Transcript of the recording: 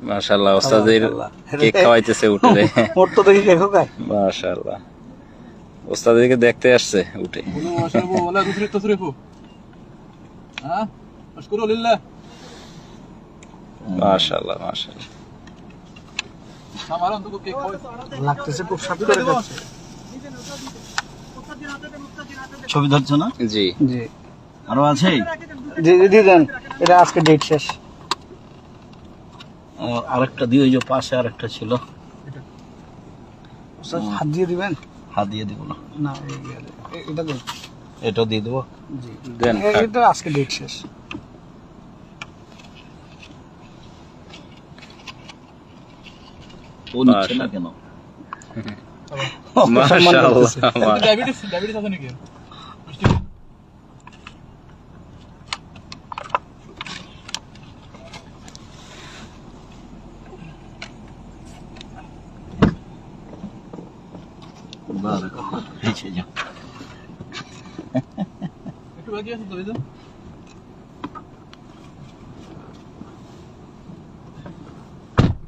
মাশাআল্লাহ ওস্তাদের কেক খাওয়াইতেছে উঠে। মোট তো দেখি কেক খায়। মাশাআল্লাহ ওস্তাদেরকে দেখতে আসছে উঠে। মাশাআল্লাহ মাশাআল্লাহ লাগতেছে খুব স্বাদ করে খাচ্ছে। ছবি ধরছো না? জি জি আরো আছে? জি দিয়ে দেন, এটা আজকে ডেট শেষ। আরেকটা দিয়ে, ওই যে পাশে আরেকটা ছিল, হাত দিয়ে দিবেন? হাত দিয়ে দিব না, না এটা দেন, এটাও দিয়ে দেবো। জি দেন এটা আজকে ডেট শেষ। ও নিচ্ছে না কেন? মাশাআল্লাহ ডায়াবেটিস আছে নাকি? বারাকাল্লাহ, নিচে যাও। একটু বাকি আছে তো, এই যে